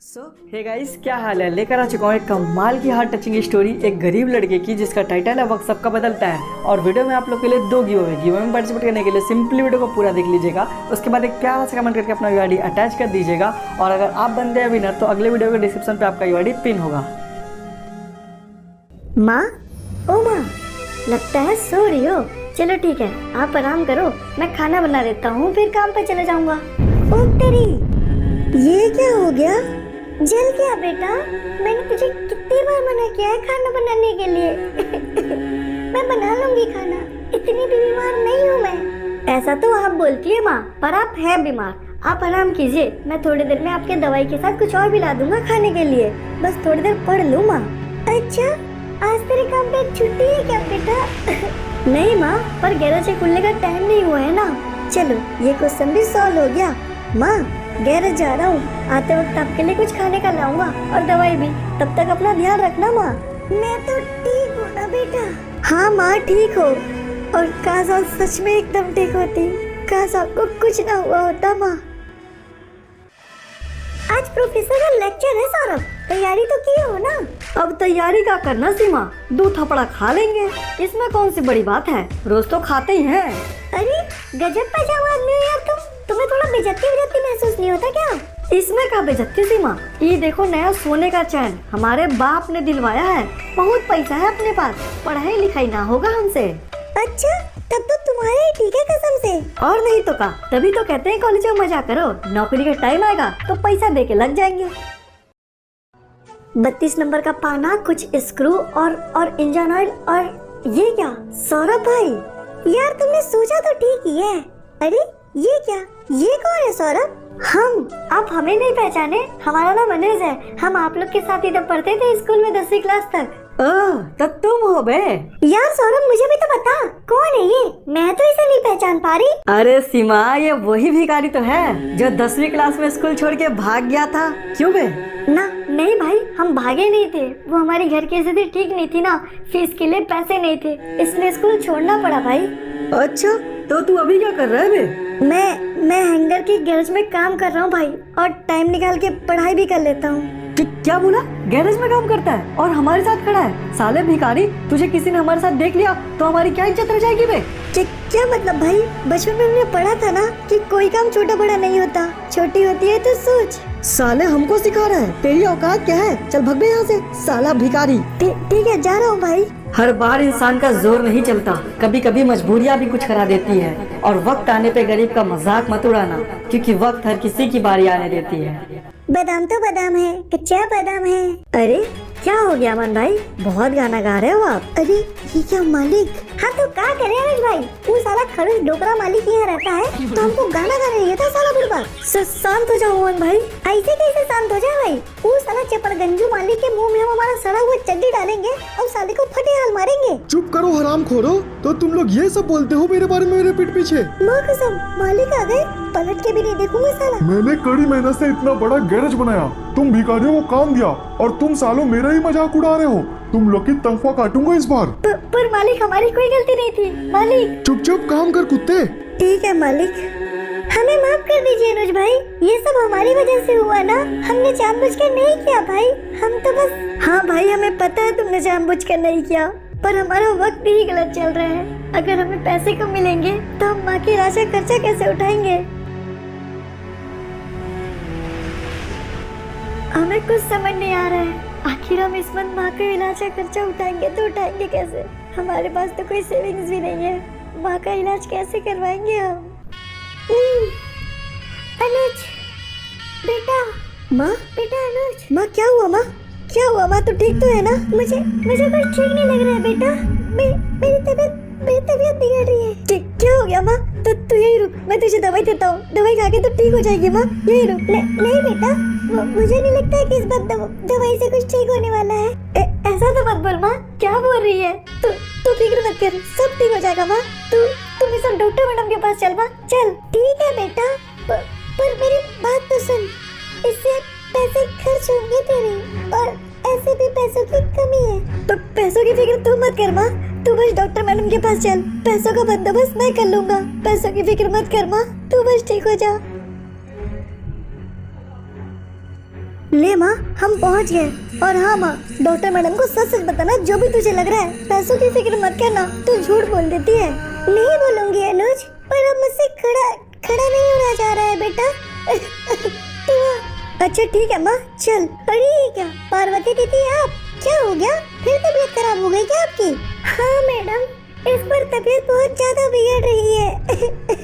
Hey guys, क्या हाल है। लेकर आ चुका हूँ एक कमाल की हार्ट टचिंग स्टोरी एक गरीब लड़के की, जिसका टाइटल है वक्त सबका बदलता है। और वीडियो में आप लोग के लिए दो गिव में पार्टिसिपेट करने के लिए सिंपली वीडियो को पूरा देख लीजिएगा। उसके बाद एक प्यारा सा कमेंट करके अपना यूआईडी अटैच कर दीजिएगा। और अगर आप बनते हैं विनर तो अगले वीडियो के डिस्क्रिप्शन पे आपका यूआईडी पिन होगा। माँ, ओ माँ, लगता है सो रही हो। चलो ठीक है, आप आराम करो, मैं खाना बना देता हूँ, फिर काम पे चले जाऊंगा। ओ तेरी, ये क्या हो गया? जल गया बेटा। मैंने तुझे कितनी बार मना किया है खाना बनाने के लिए। मैं बना लूंगी खाना, इतनी भी बीमार नहीं हूँ मैं। ऐसा तो आप बोलती है माँ, पर आप है बीमार। आप आराम कीजिए, मैं थोड़ी देर में आपके दवाई के साथ कुछ और भी ला दूंगा खाने के लिए। बस थोड़ी देर पढ़ लूँ माँ। अच्छा, आज तेरे काम पे छुट्टी है क्या बेटा? नहीं माँ, पर गैरेज खुलने का टाइम नहीं हुआ है ना। चलो, ये क्वेश्चन भी सॉल्व हो गया। माँ, गैरेज जा रहा हूँ, आते वक्त आपके लिए कुछ खाने का लाऊंगा और दवाई भी। तब तक अपना ध्यान रखना माँ। मैं तो ठीक हूँ ना बेटा। हाँ माँ, ठीक हो। और काश आप सच में एकदम ठीक होती, काश आपको कुछ ना हुआ होता माँ। आज प्रोफेसर का लेक्चर है सौरभ, तैयारी तो की हो ना? अब तैयारी का करना सीमा, 2 थपड़ा खा लेंगे, इसमें कौन सी बड़ी बात है, रोज तो खाते ही हैं। अरे गजब पैजामा आदमी हो यार तुम, तुम्हें थोड़ा बेइज्जती महसूस नहीं होता क्या? इसमें क्या बेइज्जती सीमा, ये देखो नया सोने का चैन हमारे बाप ने दिलवाया है, बहुत पैसा है अपने पास, पढ़ाई लिखाई ना होगा हमसे। अच्छा, तब तो तुम्हारे ही ठीक है कसम से। और नहीं तो का, तभी तो कहते हैं कॉलेज में मजा करो, नौकरी का टाइम आएगा तो पैसा दे के लग जाएंगे। 32 नंबर का पाना, कुछ स्क्रू और इंजन ऑयल। और ये क्या सौरभ भाई, यार तुमने सोचा तो ठीक ही है। अरे ये क्या, ये कौन है सौरभ? हम, आप हमें नहीं पहचाने? हमारा नाम अनिल है, हम आप लोग के साथ ही तब पढ़ते थे स्कूल में 10वीं क्लास तक। तब तुम हो बे? यार सौरभ, मुझे भी तो बता, कौन है ये? मैं तो इसे नहीं पहचान पा रही। अरे सीमा, ये वही भिखारी तो है जो 10वीं क्लास में स्कूल छोड़ के भाग गया था। क्यों बे? ना नहीं भाई, हम भागे नहीं थे, वो हमारी घर की स्थिति ठीक नहीं थी ना, फीस के लिए पैसे नहीं थे, इसलिए स्कूल छोड़ना पड़ा भाई। अच्छा, तो तू अभी क्या कर रहा है बे? मैं हैंगर के गैरेज में काम कर रहा हूँ भाई, और टाइम निकाल के पढ़ाई भी कर लेता हूँ। क्या बोला? गैरेज में काम करता है और हमारे साथ खड़ा है? साले भिखारी, तुझे किसी ने हमारे साथ देख लिया तो हमारी क्या इज्जत रह जाएगी बे? क्या मतलब भाई? बचपन में हमने पढ़ा था ना कि कोई काम छोटा बड़ा नहीं होता, छोटी होती है तो सोच। साले हमको सिखा रहा है, तेरी औकात क्या है? चल भग बे यहाँ से, साला भिखारी। ठीक है, जा रहा हूँ भाई। हर बार इंसान का जोर नहीं चलता, कभी कभी मजबूरियाँ भी कुछ करा देती है। और वक्त आने पे गरीब का मजाक मत उड़ाना, क्योंकि वक्त हर किसी की बारी आने देती है। बादाम तो बादाम है, कच्चा बादाम है। अरे क्या हो गया अमन भाई, बहुत गाना गा रहे हो आप? अरे ये क्या मालिक? हाँ तो क्या करे अनुज भाई, वो साला खड़ूस डोकरा मालिक यहाँ रहता है तो हमको गाना गाने दिया था साला बुढ़वा। शांत हो जाओ अमन भाई। ऐसे कैसे शांत हो जाए भाई? वो साला चपड़गंजू मालिक के मुंह में हम हमारा सड़ा हुआ चड्डी डालेंगे और साले को फटे हाल मारेंगे। चुप करो हरामखोरो, तो तुम लोग ये सब बोलते हो मेरे बारे में मेरे पीठ पीछे? माँ कसम, मालिक आ गए, पलट के भी नहीं देखूंगा साला। मैंने कड़ी मेहनत से इतना बड़ा गैरेज बनाया, तुम भिखारियों को काम दिया और तुम सालों मेरा ही मजाक उड़ा रहे हो। तुम लोग की तनख्वाह काटूंगा इस बार। पर मालिक, हमारी कोई गलती नहीं थी मालिक। चुपचाप काम कर कुत्ते। ठीक है मालिक, हमें माफ कर दीजिए अनुज भाई, ये सब हमारी वजह से हुआ ना, हमने जानबूझकर नहीं किया भाई, हम तो बस। हाँ भाई, हमें पता है तुमने जानबूझकर नहीं किया, पर हमारा वक्त ही गलत चल रहा है। अगर हमें पैसे कम मिलेंगे तो हम माँ के इलाज का खर्चा कैसे उठाएंगे? हमें कुछ समझ नहीं आ रहा है, आखिर हम इस मंथ माँ के इलाज का खर्चा उठाएंगे तो उठाएंगे कैसे? हमारे पास तो कोई सेविंग्स भी नहीं है, माँ का इलाज कैसे करवाएंगे हम? अनुज बेटा। माँ, बेटा अनुज। माँ क्या हुआ माँ? क्या हुआ माँ, तू ठीक तो है ना? मुझे कुछ ठीक नहीं लग रहा है बेटा, मेरी तबीयत बिगड़ रही है। क्या हो गया माँ? तो तू यही रुक, मैं तुझे दवाई देता हूँ, दवाई खा के तो ठीक हो जाएगी माँ, यही रुक। नहीं बेटा, मुझे नहीं लगता है कि इस बार दवाई से कुछ ठीक होने वाला है। ऐसा तो मत बोल माँ, क्या बोल रही है? तू फिक्र मत कर, सब ठीक हो जाएगा माँ। तू मेरे साथ डॉक्टर मैडम के पास चल माँ, चल। ठीक है बेटा, पर मेरी बात तो सुन, इससे पैसे खर्च होंगे तेरे, और ऐसे भी पैसों की कमी है। तो पैसों की फिक्र तू मत कर माँ, तू बस डॉक्टर मैडम के पास चल, पैसों का बंदोबस्त मैं कर लूंगा, पैसों की फिक्र मत कर माँ, तू बस ठीक हो जा। ले माँ, हम पहुँच गए। और हाँ माँ, डॉक्टर मैडम को सच सच बताना, जो भी तुझे लग रहा है। पैसों की फिक्र मत करना, तू झूठ बोल देती है। नहीं बोलूंगी अनुज, पर अब मुझसे खड़ा नहीं होना चाह रहा है बेटा। तो अच्छा ठीक है माँ, चल। अरे ये क्या पार्वती दीदी, आप क्या हो गया? फिर तबीयत खराब हो गई क्या आपकी? हाँ मैडम, इस पर तबीयत बहुत ज्यादा बिगड़ रही है।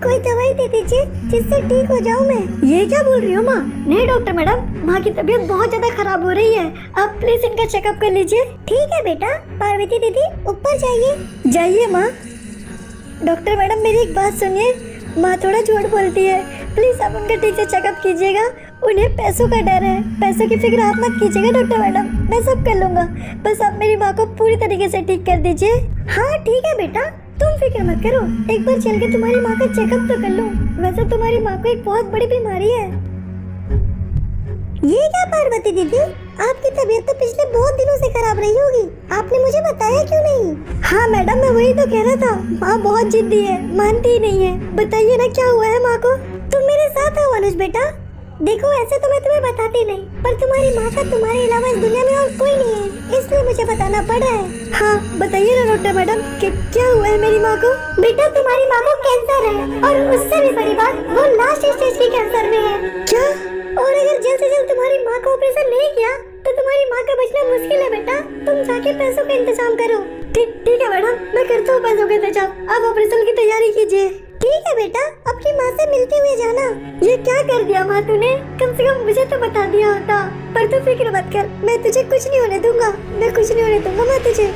कोई दवाई दे दीजिए जिससे ठीक हो जाऊं मैं। ये क्या बोल रही हो माँ? नहीं डॉक्टर मैडम, माँ की तबीयत बहुत ज्यादा खराब हो रही है, आप प्लीज इनका चेकअप कर लीजिए। ठीक है बेटा। पार्वती दीदी ऊपर जाइए। जाइए माँ। डॉक्टर मैडम मेरी एक बात सुनिए, माँ थोड़ा झूठ बोलती है, प्लीज आप उनका ठीक से चेकअप कीजिएगा। उन्हें पैसों का डर है, पैसों की फिक्र आप मत कीजिएगा डॉक्टर मैडम, मैं सब कर लूंगा। बस आप मेरी माँ को पूरी तरीके से ठीक कर दीजिए। हाँ ठीक है बेटा, तुम फिक्र मत करो, एक बार चल के तुम्हारी माँ का चेकअप तो कर लूं। वैसे तुम्हारी माँ को एक बहुत बड़ी बीमारी है। ये क्या पार्वती दीदी, आपकी तबीयत तो पिछले बहुत दिनों से खराब रही होगी, आपने मुझे बताया क्यों नहीं? हाँ मैडम, मैं वही तो कह रहा था, माँ बहुत जिद्दी है, मानती ही नहीं है। बताइए ना क्या हुआ है माँ को? तुम मेरे साथ आओ अनुज बेटा। देखो ऐसे तो मैं तुम्हें बताती नहीं, पर तुम्हारी माँ का तुम्हारे अलावा इस दुनिया में और कोई नहीं है, इसलिए मुझे बताना पड़ रहा है। हाँ बताइए ना डॉक्टर मैडम, क्या हुआ है मेरी माँ को? बेटा तुम्हारी माँ को कैंसर है, और उससे भी बड़ी बात, वो लास्ट स्टेज की कैंसर में है। क्या? और अगर जल्द से जल्द तुम्हारी माँ का ऑपरेशन नहीं किया तो तुम्हारी माँ का बचना मुश्किल है बेटा। तुम जाके पैसों का इंतजाम करो। ठीक है मैडम, मैं करता हूँ पैसों का इंतजाम, आप ऑपरेशन की तैयारी कीजिए। ठीक है बेटा, अपनी माँ से मिलते हुए जाना। ये क्या कर दिया माँ तूने? कम से कम मुझे तो बता दिया होता। पर तू फिक्र मत कर, मैं तुझे कुछ नहीं होने दूंगा, मैं कुछ नहीं होने दूंगा मैं तुझे।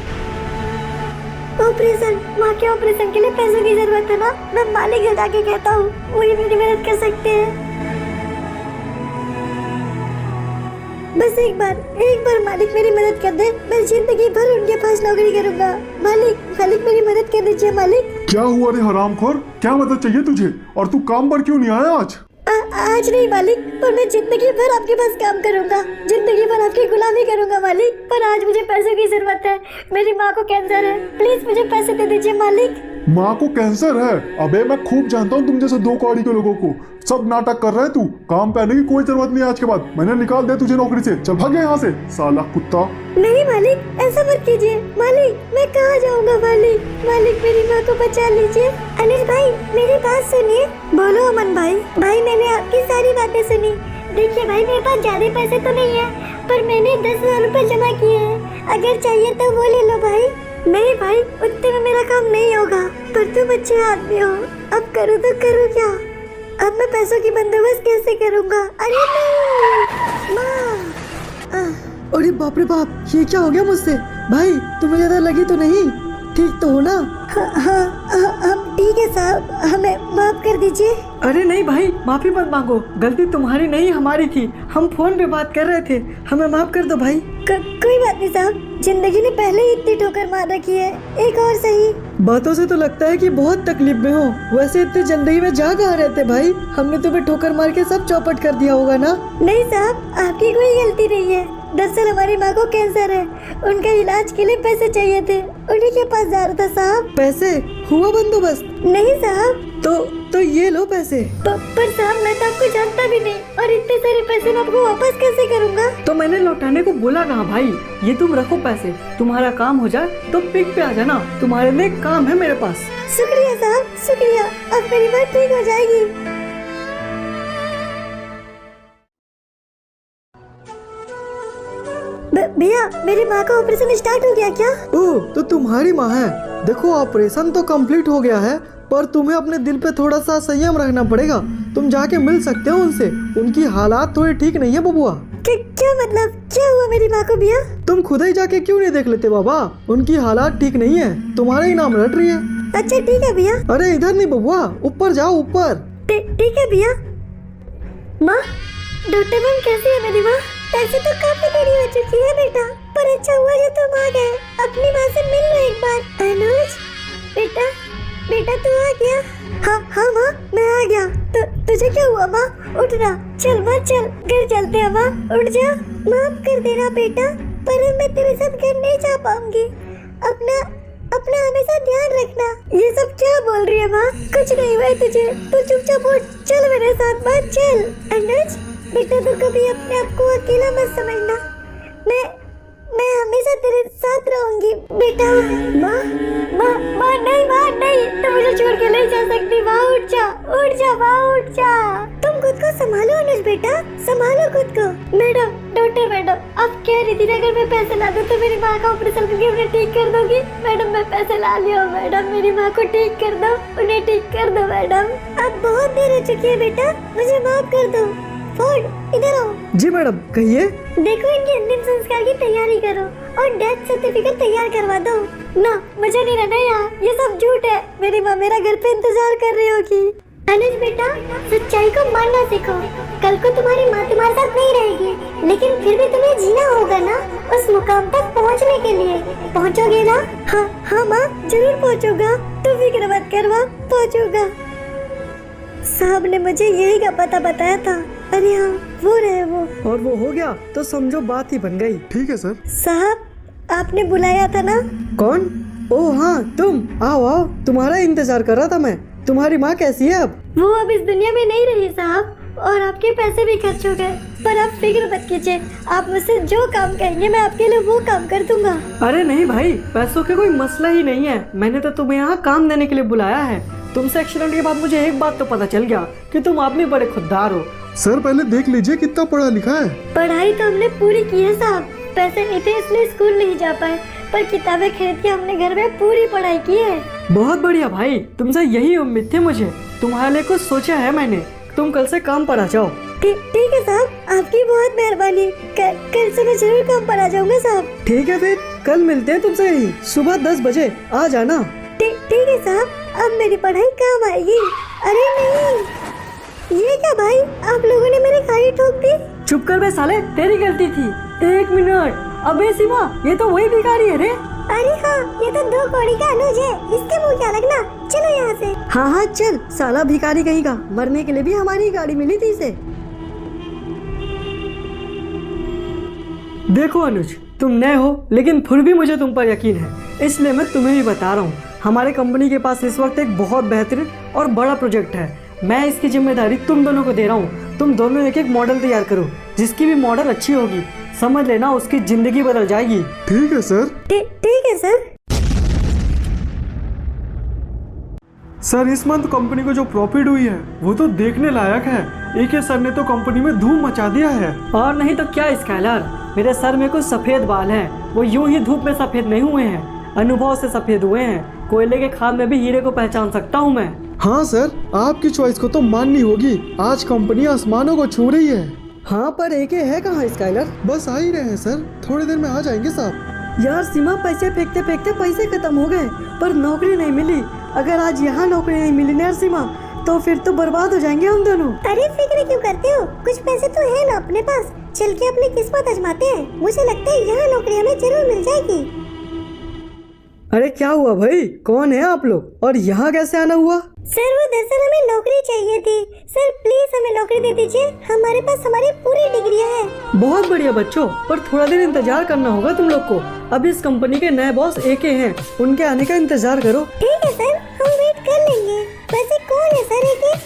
ऑपरेशन, माँ के ऑपरेशन के लिए पैसों की जरूरत है ना, मैं मालिक से जाके कहता हूँ, वही मेरी मदद कर सकते हैं। बस एक बार मालिक मेरी मदद कर दे, मैं जिंदगी भर उनके पास नौकरी करूंगा। मालिक मेरी मदद कर दीजिए मालिक। क्या हुआ रे हरामखोर, क्या मदद चाहिए तुझे? और तू काम पर क्यों नहीं आया आज? आज नहीं मालिक, पर मैं जिंदगी भर आपके पास काम करूंगा, जिंदगी भर आपकी गुलामी करूंगा मालिक। पर आज मुझे पैसों की जरूरत है, मेरी माँ को कैंसर है, प्लीज मुझे पैसे दे दीजिए मालिक। माँ को कैंसर है? अबे मैं खूब जानता हूँ तुम जैसे दो कौड़ी के लोगों को, सब नाटक कर रहे तू। काम पे आने की कोई जरूरत नहीं आज के बाद, मैंने निकाल दिया तुझे नौकरी से, चल भाग यहाँ से साला कुत्ता। नहीं मालिक, ऐसा मत कीजिए मालिक, मैं कहाँ जाऊँगा मालिक? मालिक मेरी माँ को बचा लीजिए। अनुज भाई मेरी बात सुनिए। बोलो अमन भाई। भाई मैंने आपकी सारी बातें सुनी। देखिए भाई, मेरे पास ज्यादा पैसे तो नहीं है, पर मैंने 10,000 रुपए जमा किए हैं, अगर चाहिए तो वो ले लो भाई। नहीं भाई, उतने में मेरा काम नहीं होगा, पर तुम अच्छे आदमी हो, अब करूँ तो करूँ क्या? अब मैं पैसों की बंदोबस्त कैसे करूँगा? अरे नहीं माँ। अरे बाप रे बाप, ये क्या हो गया मुझसे? भाई तुम्हें ज्यादा लगी तो नहीं? ठीक तो हो ना? हाँ ठीक है साहब, हमें माफ कर दीजिए। अरे नहीं भाई, माफी मत मांगो, गलती तुम्हारी नहीं हमारी थी, हम फोन पे बात कर रहे थे, हमें माफ कर दो भाई। कोई बात नहीं साहब, जिंदगी ने पहले ही इतनी ठोकर मार रखी है, एक और सही। बातों से तो लगता है कि बहुत तकलीफ में हो, वैसे इतनी जिंदगी में जा कहाँ रहते भाई? हमने तुम्हें ठोकर मार के सब चौपट कर दिया होगा ना? नहीं साहब, आपकी कोई गलती नहीं है। दरअसल हमारी माँ को कैंसर है, उनके इलाज के लिए पैसे चाहिए थे, उन्हीं के पास जा रहा था साहब। पैसे हुआ बंदोबस्त? नहीं साहब। तो ये लो पैसे। पर साहब मैं तो आपको जानता भी नहीं, और इतने सारे पैसे मैं आपको वापस कैसे करूँगा? तो मैंने लौटाने को बोला कहाँ भाई? ये तुम रखो पैसे, तुम्हारा काम हो जाए तो पिक पे आ जाना, तुम्हारे लिए काम है मेरे पास। शुक्रिया साहब, शुक्रिया, अब मेरी बात ठीक हो जाएगी। भैया मेरी माँ का ऑपरेशन स्टार्ट हो गया क्या? ओह, तो तुम्हारी माँ है। देखो ऑपरेशन तो कंप्लीट हो गया है, पर तुम्हें अपने दिल पे थोड़ा सा संयम रखना पड़ेगा। तुम जाके मिल सकते हो उनसे, उनकी हालात थोड़ी ठीक नहीं है बबुआ। क्या मतलब, क्या हुआ मेरी माँ को भैया? तुम खुद ही जाके क्यों नहीं देख लेते बाबा? उनकी हालात ठीक नहीं है, तुम्हारा ही नाम रट रही है। अच्छा ठीक है भैया। अरे इधर नहीं बबुआ, ऊपर जाओ ऊपर। ठीक है भैया। माँ, डॉक्टर मैम कैसी है मेरी माँ? ऐसे तो काफी देरी हो चुकी है बेटा, पर अच्छा हुआ जो तुम आ गए, अपनी माँ से मिल लो एक बार। अनुज बेटा तू आ गया? हाँ माँ मैं आ गया। तुझे क्या हुआ माँ? उठना, चल माँ चल, घर चलते हैं माँ, उठ जा। माफ कर देना बेटा, पर अब मैं तेरे साथ घर नहीं जा पाऊंगी, अपना हमेशा ध्यान रखना। ये सब क्या बोल रही है माँ? कुछ नहीं हुआ तुझे, तू चुपचाप उठ, चल मेरे साथ माँ चल। अनुज बेटा तू कभी अपने आप को अकेला मत समझना। मैं हमेशा तेरे साथ रहूंगी बेटा। माँ माँ माँ नहीं, तुम मुझे छोड़ के नहीं जा सकती। माँ उठ जा माँ उठ जा। तुम खुद को संभालो अनुज बेटा, संभालो खुद को। मैडम, डॉक्टर मैडम, आप कह रही थी अगर मैं पैसे ला दूं तो मेरी माँ का ऑपरेशन करके उन्हें ठीक कर दोगी। मैडम मैं पैसे ला लिया मैडम, मेरी माँ को ठीक कर दो, उन्हें ठीक कर दो मैडम। अब बहुत देर हो चुकी है बेटा, मुझे माफ कर दो। फोर्ड इधर आओ। जी मैडम कहिए। देखो इनके अंतिम संस्कार की तैयारी करो और डेथ सर्टिफिकेट तैयार करवा दो। ना मुझे नहीं रहना यहाँ, ये सब झूठ है। मेरी माँ मेरा घर पे इंतजार कर रही होगी। अनुज बेटा सच्चाई को मानना सीखो। कल को तुम्हारी माँ तुम्हारे साथ नहीं रहेगी, लेकिन फिर भी तुम्हें जीना होगा ना उस मुकाम तक पहुँचने के लिए। पहुँचोगे ना? हाँ माँ जरूर पहुँचूंगा, तू फिक्र मत कर माँ, पहुँचूंगा। साहब ने मुझे यही का पता बताया था। अरे हाँ वो रहे वो। और वो हो गया तो समझो बात ही बन गई। ठीक है सर। साहब आपने बुलाया था ना? कौन? ओह हाँ तुम, आओ आओ, तुम्हारा इंतजार कर रहा था मैं। तुम्हारी माँ कैसी है अब? वो अब इस दुनिया में नहीं रही साहब, और आपके पैसे भी खर्च हो गए। पर आप फिक्र मत कीजिए, आप मुझसे जो काम कहेंगे मैं आपके लिए वो काम कर दूंगा। अरे नहीं भाई, पैसों का कोई मसला ही नहीं है। मैंने तो तुम्हें यहाँ काम देने के लिए बुलाया है। तुमसे एक्सीडेंट के बाद मुझे एक बात तो पता चल गया कि तुम आदमी बड़े खुददार हो। सर पहले देख लीजिए कितना पढ़ा लिखा है। पढ़ाई तो हमने पूरी की है साहब, पैसे नहीं थे इसलिए स्कूल नहीं जा पाए, पर किताबें खरीद के हमने घर में पूरी पढ़ाई की है। बहुत बढ़िया भाई, तुमसे यही उम्मीद थी मुझे। तुम्हारे लिए कुछ सोचा है मैंने, तुम कल से काम पर आ जाओ। ठीक है साहब, आपकी बहुत मेहरबानी। कल से मैं जरूर काम पर आ जाऊंगा साहब। ठीक है फिर कल मिलते हैं तुमसे यही सुबह 10 बजे आ जाना। ठीक है साहब, अब मेरी पढ़ाई काम आएगी। अरे नहीं, ये क्या भाई, आप लोगों ने मेरी गाड़ी ठोक दी। चुप कर बे साले, तेरी गलती थी। 1 मिनट। अबे सीमा, ये तो वही भिखारी है रे। अरे हाँ, ये तो 2 कौड़ी का अनुज है, इसके मुंह क्या लगना। चलो यहाँ से। हाँ चल, साला भिखारी कहीं का, मरने के लिए भी हमारी गाड़ी मिली थी इसे। देखो अनुज, तुम नए हो लेकिन फिर भी मुझे तुम पर यकीन है, इसलिए मैं तुम्हें भी बता रहा हूँ। हमारे कंपनी के पास इस वक्त एक बहुत बेहतरीन और बड़ा प्रोजेक्ट है। मैं इसकी जिम्मेदारी तुम दोनों को दे रहा हूँ। तुम दोनों एक मॉडल तैयार करो, जिसकी भी मॉडल अच्छी होगी, समझ लेना उसकी जिंदगी बदल जाएगी। ठीक है सर। ठीक है सर। सर इस मंथ कंपनी को जो प्रॉफिट हुई है वो तो देखने लायक है। AK सर ने तो कंपनी में धूम मचा दिया है। और नहीं तो क्या स्काइलर, मेरे सर में कुछ सफेद बाल हैं, वो यूं ही धूप में सफेद नहीं हुए हैं, अनुभव से सफेद हुए हैं। कोयले के खाद में भी हीरे को पहचान सकता हूँ मैं। हाँ सर, आपकी चॉइस को तो माननी होगी। आज कंपनी आसमानों को छू रही है। हाँ पर AK है कहाँ स्काइलर? बस आ ही रहे हैं सर, थोड़ी देर में आ जाएंगे साहब। यार सीमा, पैसे फेंकते फेंकते पैसे खत्म हो गए, पर नौकरी नहीं मिली। अगर आज यहाँ नौकरी नहीं मिली ना सीमा, तो फिर तो बर्बाद हो जाएंगे हम दोनों। अरे फिक्र क्यों करते हो, कुछ पैसे तो है ना अपने पास, चल के अपनी किस्मत आजमाते हैं। मुझे लगता है यहाँ नौकरी हमें जरूर मिल जाएगी। अरे क्या हुआ भाई, कौन है आप लोग और यहाँ कैसे आना हुआ? सर वो दरअसल हमें नौकरी चाहिए थी। सर प्लीज हमें नौकरी दे दीजिए, हमारे पास हमारी पूरी डिग्रियां हैं। बहुत बढ़िया बच्चों, पर थोड़ा देर इंतजार करना होगा तुम लोग को। अब इस कंपनी के नए बॉस AK हैं, उनके आने का इंतजार करो। ठीक है सर, हम वेट कर लेंगे। वैसे कौन है सर AK?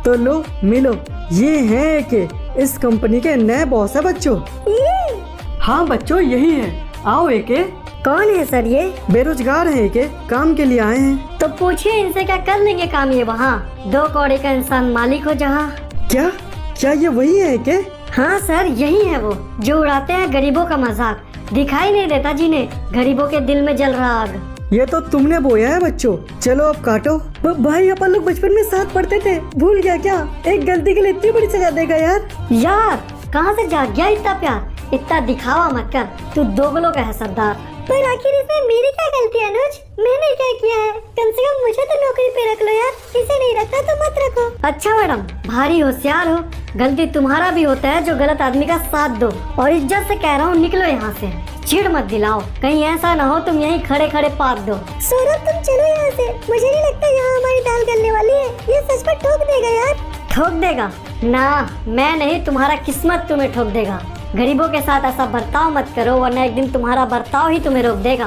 तो लो मिलो, ये हैं AK, इस कंपनी के नए बॉस है बच्चों। ये हाँ बच्चों यही है, आओ AK। कौन है सर ये? बेरोजगार है AK, काम के लिए आए हैं। तो पूछिए इनसे क्या कर लेंगे काम ये वहाँ। 2 कौड़ी का इंसान मालिक हो जहाँ। क्या ये वही है AK? हाँ सर यही है वो, जो उड़ाते हैं गरीबों का मजाक। दिखाई नहीं देता जिन्हें गरीबों के दिल में जल रहा आग। ये तो तुमने बोया है बच्चों, चलो अब काटो। भाई अपन लोग बचपन में साथ पढ़ते थे, भूल गया क्या? एक गलती के लिए इतनी बड़ी सजा देगा यार। यार कहाँ से जाग गया इतना प्यार, इतना दिखावा मत कर, तू दोगलों का है सरदार। पर आखिर इसमें मेरी क्या गलती है अनुज? मैंने क्या किया है? कम से कम मुझे तो नौकरी पे रख लो यार, इसे नहीं रखता तो मत रखो। अच्छा मैडम, भारी होशियार हो, गलती तुम्हारा भी होता है जो गलत आदमी का साथ दो। और इज्जत से कह रहा हूँ निकलो यहाँ से, चिढ़ मत दिलाओ, कहीं ऐसा ना हो तुम यहीं खड़े खड़े पात दो। सौरभ तुम चलो यहाँ से, मुझे नहीं लगता यहाँ हमारी दाल गलने वाली है। ये सच में ठोक देगा यार। ठोक देगा ना, मैं नहीं, तुम्हारा किस्मत तुम्हें ठोक देगा। गरीबों के साथ ऐसा बर्ताव मत करो, वरना एक दिन तुम्हारा बर्ताव ही तुम्हें रोक देगा।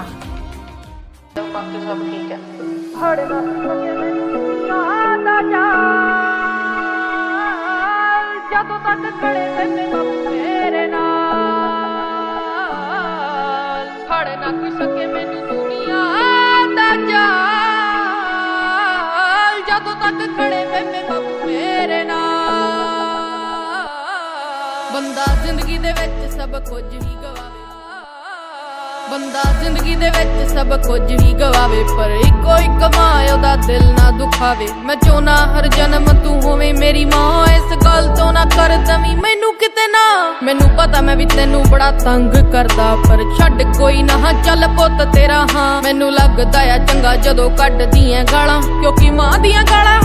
बाकी सब ठीक है। ਤੱਕ ਖੜੇ ਮੇਰੇ ਬਾਪੂ ਮੇਰੇ ਨਾਲ ਫੜ ਨਾ ਕੋਈ ਸਕੇ ਮੈਨੂੰ ਦੁਨੀਆ ਦਾ ਜਾਲ ਜਦੋਂ ਤੱਕ ਖੜੇ ਮੇਰੇ ਬਾਪੂ ਮੇਰੇ ਨਾਲ ਬੰਦਾ ਜ਼ਿੰਦਗੀ ਦੇ ਵਿੱਚ ਸਭ ਕੁਝ ਹੀ ਗਵਾਵੇ ਬੰਦਾ ਜ਼ਿੰਦਗੀ ਦੇ ਵਿੱਚ ਸਭ ਕੁਝ ਹੀ ਗਵਾਵੇ ਪਰ ਇੱਕੋ ਇੱਕ ਮਾਂ ਉਹਦਾ ਦਿਲ ਨਾ ਦੁਖਾਵੇ ਮੈਂ ਚਾਹੁੰਦਾ ਹਰ ਜਨਮ ਤੂੰ ਹੋਵੇਂ ਮੇਰੀ ਮਾਂ ਇਸ ਗੱਲ ਤੋਂ ਨਾ ਕਰ ਦਵੀਂ ਮੈਨੂੰ ਕਿਤੇ ਨਾ ਮੈਨੂੰ ਪਤਾ ਮੈਂ ਵੀ ਤੈਨੂੰ ਬੜਾ ਤੰਗ ਕਰਦਾ ਪਰ ਛੱਡ ਕੋਈ ਨਾ ਚੱਲ ਪੁੱਤ ਤੇਰਾ ਹਾਂ ਮੈਨੂੰ ਲੱਗਦਾ ਆ ਚੰਗਾ ਜਦੋਂ ਕੱਢਦੀ ਐ ਗਾਲਾਂ ਕਿਉਂਕਿ ਮਾਂ ਦੀਆਂ ਗਾਲਾਂ